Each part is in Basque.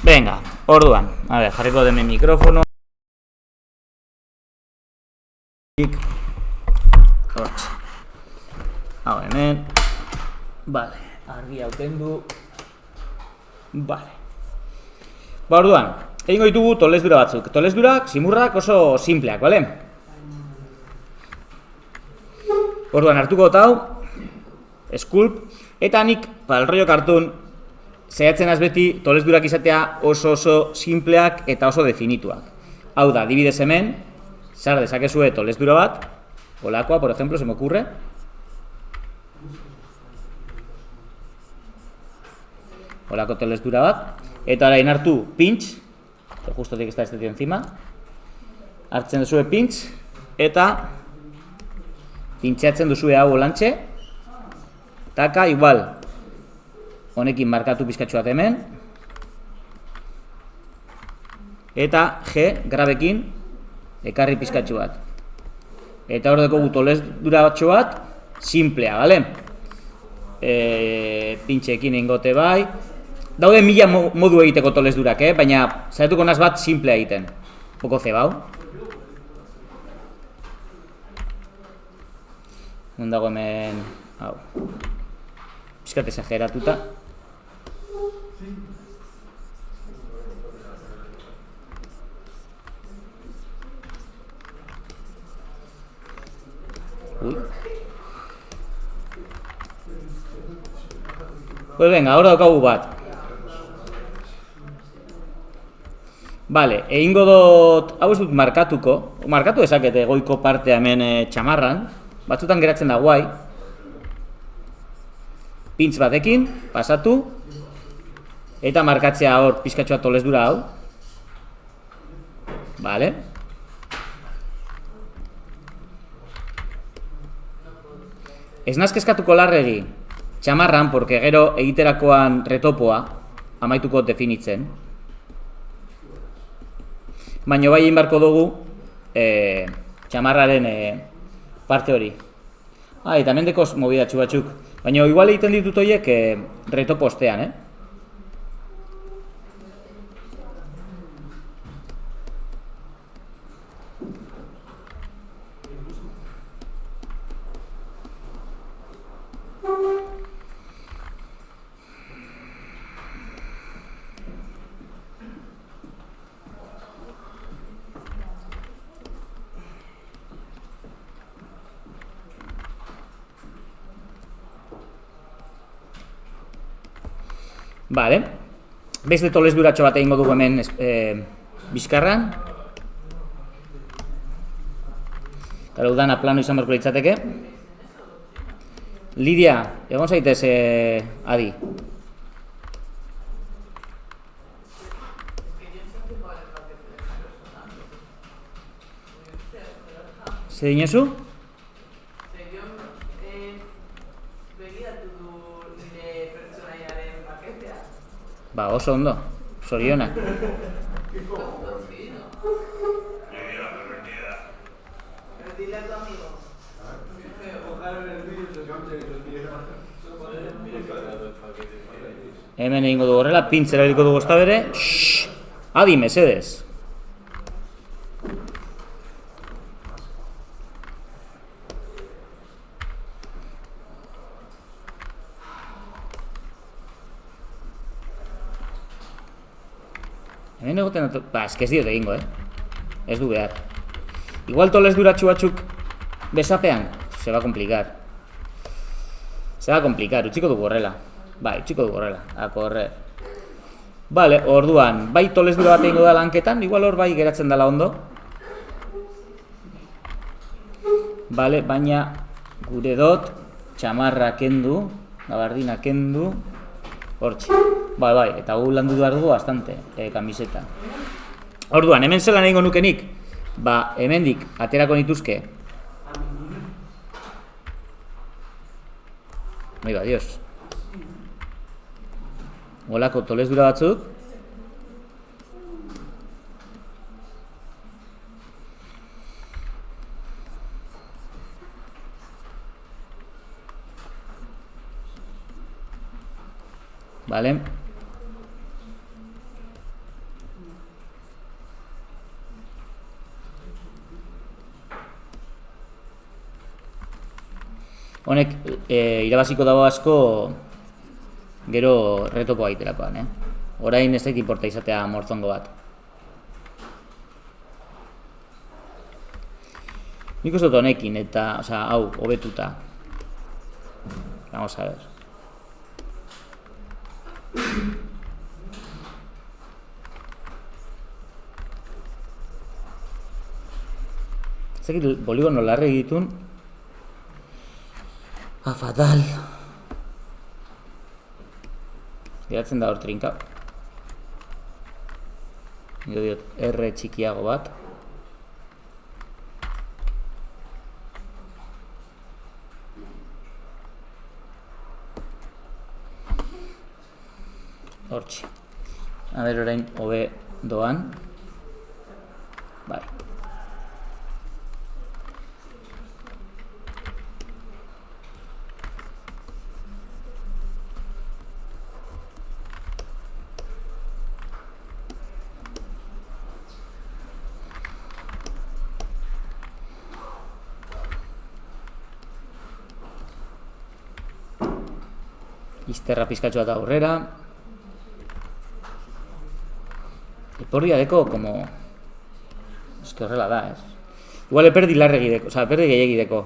Venga, orduan. A ver, jarriko deme mikrofono. Hortxe. Hau hemen. Vale, argi hauten du. Vale. Ba, orduan, egingo ditugu tolesdura batzuk. Tolesdurak, simurrak oso simpleak, bale? Orduan, hartuko dut hau, eskulp, eta nik, el rollo kartun, saiatzen beti tolesdurak izatea oso simpleak eta oso definituak. Hau da, adibidez hemen, sar dezakezue tolesdura bat, holakoa, por ejemplo, se me ocurre. Holako tolesdura bat, eta orain hartu pinch, que justo tiene que estar este tío encima, hartzen duzue pinch, eta pintxeatzen duzue hau olantxe, taka, igual, honekin markatu pizkatxo bat hemen, eta G, grabekin, ekarri pizkatxo bat. Eta hor dekogu tolesdura batxo bat, simplea, bale? Pintxeekin ingote bai. Daude mila modu egiteko tolesdurak, baina zaituko naz bat simplea egiten. Poko zebau. Mundago hemen, hau, pizkat exageratuta. Uy. Pues venga, ahora daukagu bat. Vale, egingo dut, hau ez dut markatuko, markatu ezakete goiko partea hemen txamarran, batzutan geratzen da guai. Pintz batekin, pasatu, eta markatzea hor pizkatxoa tolesdura hau. Vale. Ez naz kezkatuko larregi txamarran, porque gero egiterakoan retopoa amaituko definitzen. Baina bai egin barko dugu txamarraren parte hori. Eta hemen dekoz mobidatxu batzuk. Baina igual egiten ditut horiek retopo ostean, Vale. Beste tolesduratxo bat egingo dugu hemen bizkarran. Gara udana plano izan barko litzateke. Lidia, egon zaitez, Adi. Zer dinezu? Ba, oso ondo, zorionak. Hemen egingo dugu horrela, pintzera eriko dugu ezta bere. Adi, mesedez. Hemen egoten dut, ez que ez diot egingo, ez du behar. Igual tolesduratxu batzuk besapean, se va a complicar. Se va a complicar, utziko dugu horrela. Bai, utziko dugu horrela, a correr. Vale, orduan, bai tolesdura bat egingo da lanketan, igual hor bai geratzen dela ondo. Vale, baina gure dot, txamarra kendu, gabardina kendu, hortxe. Bai, eta gu landu behar dugu bastante, kamiseta. Orduan, hemen zelan egingo nukenik, ba, hemendik aterako nituzke. Bai, ba, dios. Golako tolesdura batzuk. Vale. Honek irabaziko dago asko gero retopo gaiterakoan, Orain ez zait inporta izatea mortzongo bat. Nik uste dut honekin eta, hau, hobetuta. Vamos a ver. Zekit poligono larre egitun. Fatal. Geratzen da hor trinka. Nire diot, R txikiago bat. Hortxe. A ber, orain hobe doan. Bai. Izterra pizkatxoa da aurrera. Eporria deko, como... Es que horrela da, Igual eperdi larregi deko, eperdi gehiagi deko.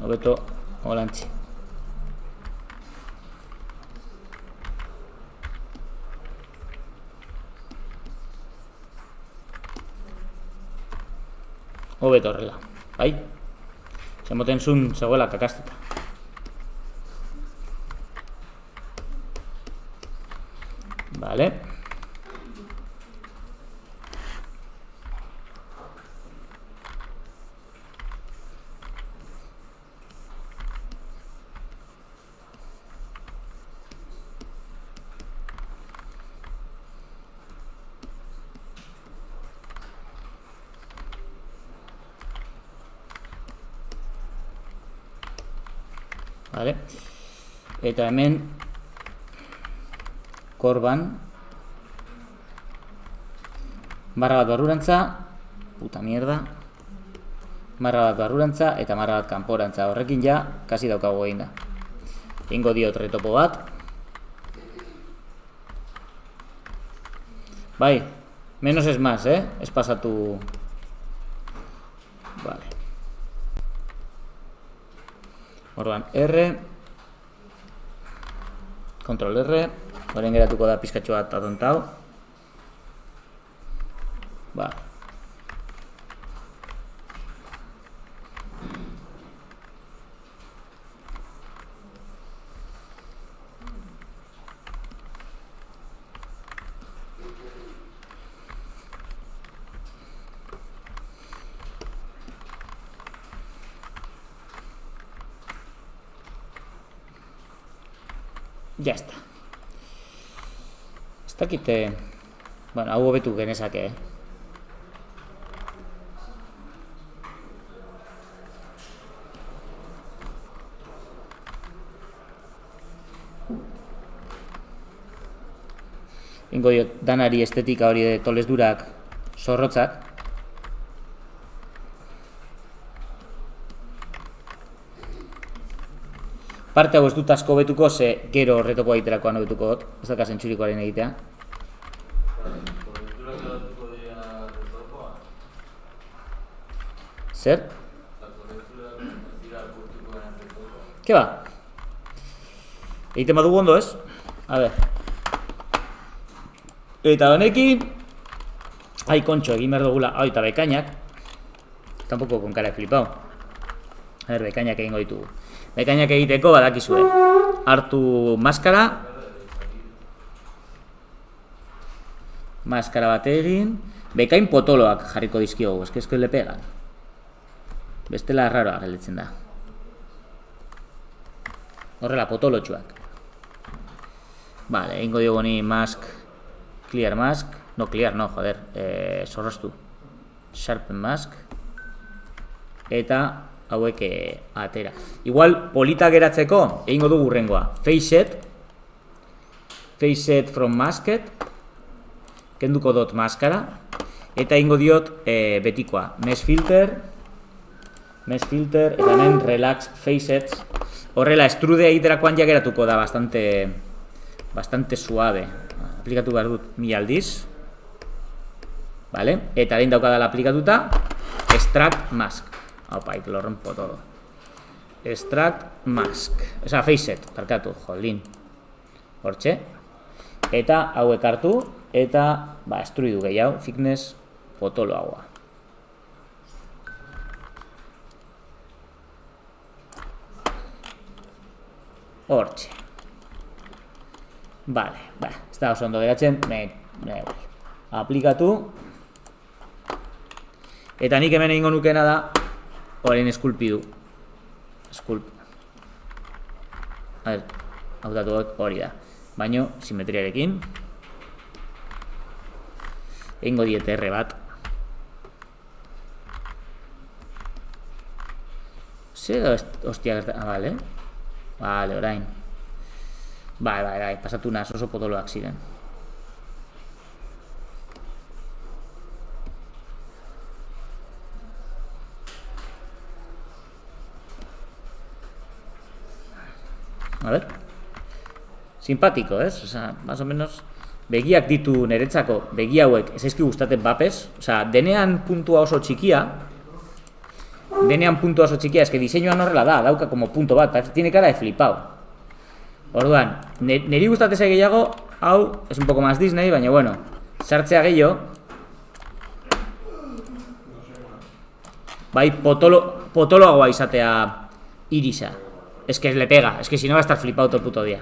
Hobeto, holantzi. Hobeto horrela, bai? Zemoten zun zegoela kakasteta. Vale. Vale. Eta hemen korban barra bat barrurantza, puta mierda, marra bat barrurantza eta marra bat kanporantza. Horrekin ja, kasi daukago egin da. Ingo diot retopo bat. Bai, menos es más, ez pasatu. Vale. Orduan, R, Control R, orain geratuko da pizkatxo bat atontau. Ba. Ya está. Ez dakite... Bueno, hau hobetu genezake, Ingo diot, danari estetika hori de toles durak zorrotzak. Parte hau ez dut asko betuko, ze gero retopo egiterakoan hobetuko dut. Ez daka zentxurikoaren egitea. Zer? Ke ba? Egiten badugu ondo, ez? A ber. Eta honekin... Ai, kontxo, egin behar dugula. Ai, eta bekainak. Tampoco con cara de flipao. A ber, bekainak egingo ditugu. Bekainak egiteko badakizue. Hartu maskara. Maskara bat egin. Bekain potoloak jarriko dizkiogu, eske le pegan. Bestela raroa gelditzen da. Horrela, potolotxuak. Vale, egingo diogu ni mask. Clear mask. No, clear, no, joder. Zorroztu. Sharpen mask. Eta hauek atera. Igual polita geratzeko egingo dugu hurrengoa. Face set from masked, kenduko dut maskara, eta egingo diot betikoa. Mesh filter, eta hemen relax facets. Horrela, estrudea egiterakoan ja geratuko da bastante suave. Aplikatu behar dut 1000 aldiz. Vale? Eta hain daukadala aplikatuta, extract mask. Opa, que lo rompo todo. Extract mask. Osa, facet, parkatu, jolín. Hortxe. Eta hauek hartu, eta estruidu gehiago, thickness potolo haua. Hortxe. Vale, ez da oso ondo geratzen, aplikatu. Eta nik hemen egingo nukena da, orain eskulpidu. A ver, hautatu hori da. Baino, simetriarekin. Egingo diet R bat. Zer, hostia, vale. Vale, orain. Bai, pasatu naz, oso potoloak ziren. A ver. Simpático, ¿es? O sea, más o menos begiak ditu niretzako, begi hauek ez zaizki gustaten bapes, o sea, denean puntua oso txikia, es que diseinuan horrela da, dauka como punto bat, tiene cara de flipao. Orduan, niri gustatzen zait gehiago, hau, es un poco más Disney, baina bueno, sartzea gehiago, bai, potoloagoa izatea irisa. Es que le pega, es que si no va a estar flipado todo el puto día.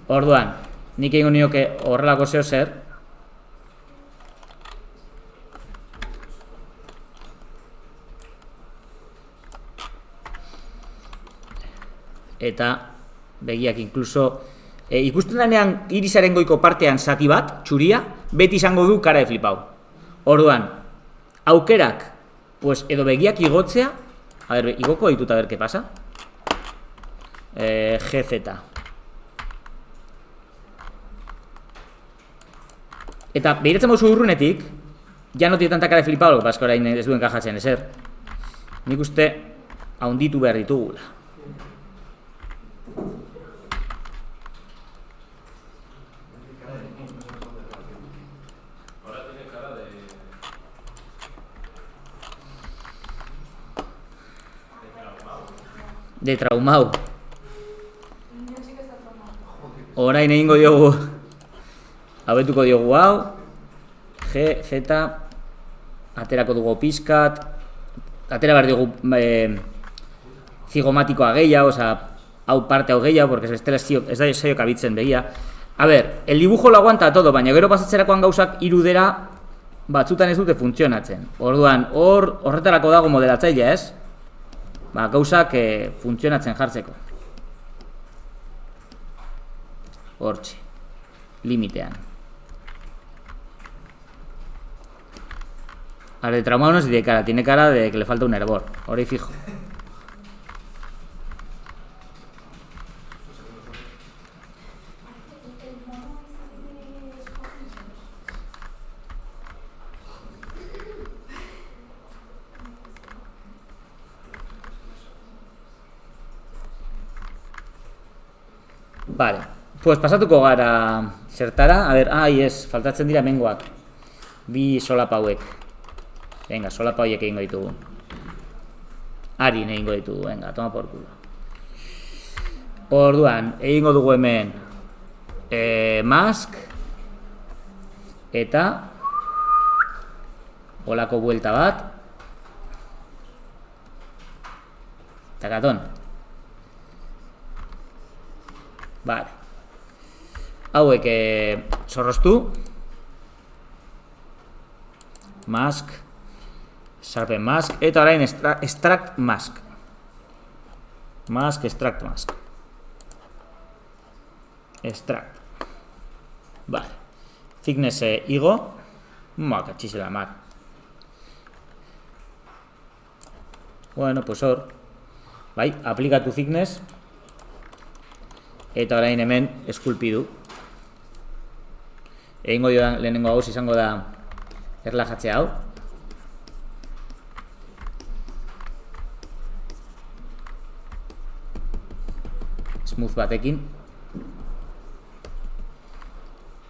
Orduan, nik egingo nioke horrelako zeo zer. Eta begiak incluso ikusten denean irisaren goiko partean zati bat, txuria, beti izango du cara de flipau. Orduan, aukerak, pues edo begiak igotzea, a ver, igoko dituta a ver qué pasa. GZ. Eta behiratzen mozu urrunetik, ja no tiene tanta cara de flipau, lo que pasa que orain ez duen kajatzen ezer. Nik uste haunditu behar ditugula. De traumau. Orain egingo diogu, abetuko diogu hau, G, Z, aterako dugu pizkat, atera behar diogu zigomatikoa gehiago, oza, hau parte hau gehiago, porque ez da saio kabitzen begia. A ver, el dibujo lo aguanta todo, baina gero pasatzerakoan gauzak irudera batzutan ez dute funtzionatzen. Orduan, horretarako dago modelatzailea, ez? Gauzak funtzionatzen jartzeko. Hortxe, limitean. Ahora, de traumado no es de cara, tiene cara de que le falta un hervor. Ahora y fijo. Vale, pues pasatuko gara zertara. A ver, es, faltatzen dira mengoak. Bi solapa hauek. Venga, solapa hauek egingo ditugu. Ari egingo ditugu, venga, toma por culo. Orduan, egingo dugu hemen mask eta holako buelta bat. Takatón. Vale. Hauek zorroztu. Mask. Sharpen mask. Eta orain extract mask. Mask, extract mask. Extract. Vale. Thickness igo. Cachis la mar. Bueno, pues hor. Bai, aplikatu thickness. Eta orain hemen eskulpidu. Egingo diodan lehenengo gauz izango da erlajatzea hau. Smooth batekin.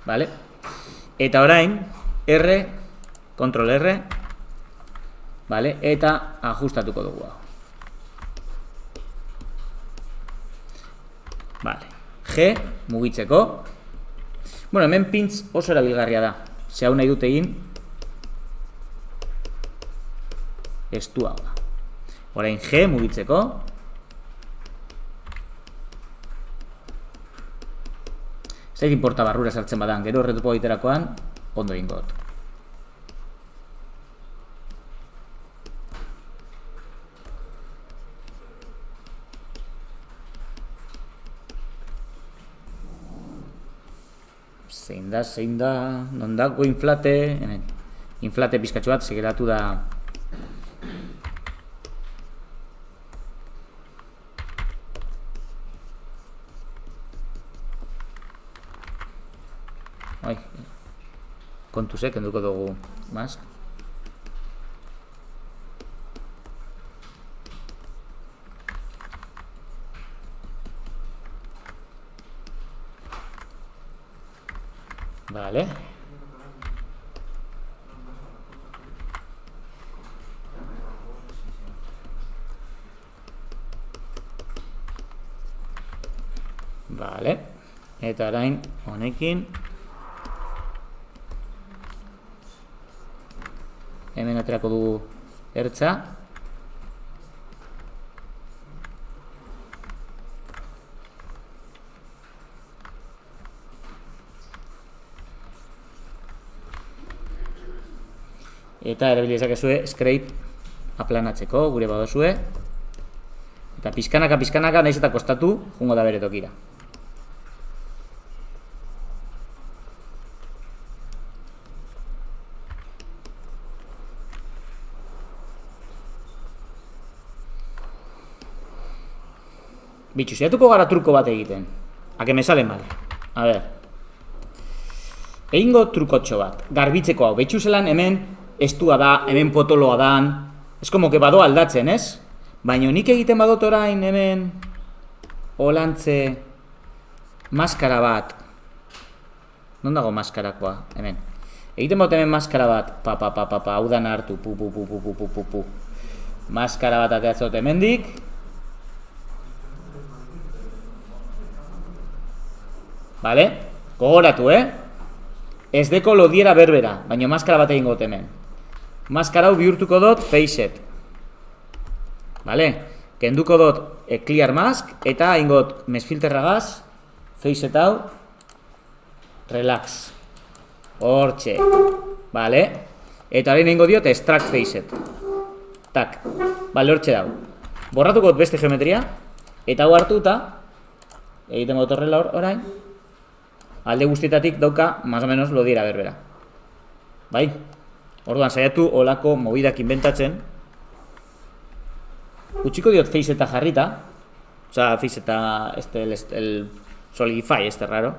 Vale. Eta orain R, Ctrl R. Vale, eta ajustatuko dugu hau. Vale. G, mugitzeko. Bueno, hemen pintz oso erabilgarria da. Ze hau nahi dut egin. Estu hau da. Orain G, mugitzeko. Zer inporta barrura sartzen badan, gero erretupo egiterakoan, ondo egingo dut. Zein da, non dago inflate, hemen, inflate pizkatxo bat, segeratu da. Ai, kontuzek, kenduko dugu mask. Vale. Vale. Eta orain honekin hemen aterako dugu ertza. Eta erabili dezakezue scrape aplanatzeko, gure badozue. Eta pizkanaka, naiz eta kostatu, jungo da bere tokira. Bitxu, zaiatuko gara truko bat egiten. A que me sale mal. A ver. Egingo trukotxo bat. Garbitzeko hau. Betxu zelan hemen estua da, hemen potoloa dan. Ez como que bado aldatzen, ez? Baina nik egiten badot orain hemen olantze maskara bat. Non dago maskarakoa? Hemen. Egiten badot hemen maskara bat. Hau dan hartu. Maskara bat ateatzot hemendik. Vale? Gogoratu, Ez deko lodiera berbera, baina maskara bat egingo dut hemen. Maskara hau bihurtuko dut facet. Vale? Kenduko dut clear mask eta egingo dut mesfilterragaz facet hau relax. Hortxe. Vale? Eta orain egingo diot extract facet. Tak. Vale, hortxe dau. Borratuko dut beste geometria eta hau hartuta egiten dut horrela orain. Alde guztietatik dauka, más o menos, lodiera berbera. Bai? Orduan, saiatu olako mobidak inventatzen. Utziko diot faceta jarrita. Osa, faceta, el solidify, raro.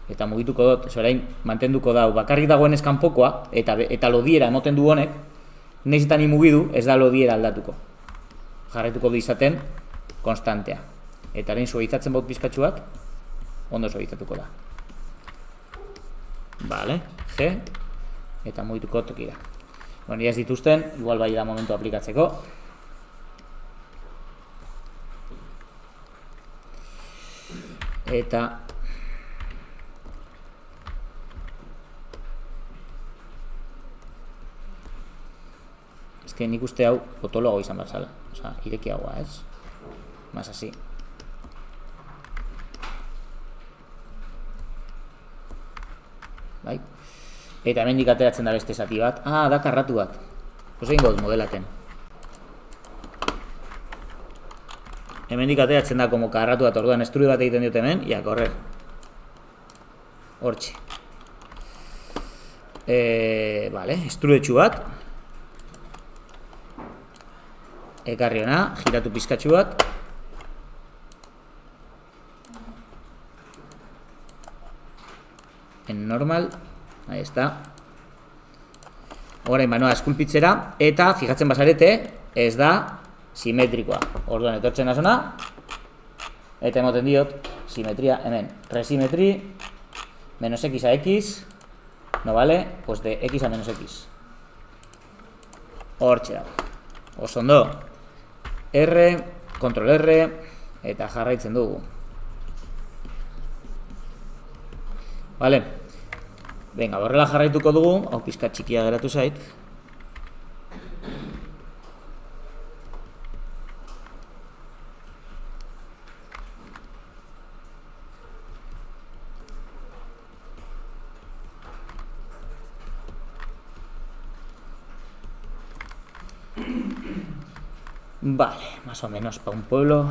Eta mugituko dut, orain mantenduko dau. Bakarrik dagoen eskanpokoa, eta lodiera emoten du honek, nahizetan imugidu, ez da lodiera aldatuko. Jarraituko du izaten, konstantea. Eta orain suavizatzen baut pizkatxuak, ondo suavizatuko da. Vale, G. Eta mugituko tokira. Bueno, ez dituzten, igual bai da momentu aplikatzeko. Eta ez que nik uste hau potoloago izan behar zala. Osa, irekiagoa, ez? Más así. Bai. Eta hemendik ateratzen da beste zati bat. Ah, da karratu bat. Oso egingo dut modelaten. Hemendik ateratzen da como karratu bat, orduan estrude bat egiten dut hemen, ia, korrer. Hortxe. Vale, estrudetxu bat. ekarri hona, giratu pizkatxu bat. En normal, ahí está. Orain banoa eskulpitzera, eta fijatzen bazarete, ez da simetrikoa. Orduan etortzen azona, eta emoten diot, simetria hemen. Resimetri, menos x a x, no vale, pues de x a menos x. Hortxe da. Osondo, R, control R, eta jarraitzen dugu. Vale. Venga, horrela jarraituko dugu, hau pizka txikia geratu zait. Vale, más o menos para un pueblo.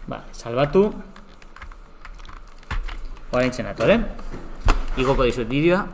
Vale, salbatu. Orain zen atore. Igoko dizut bideoa.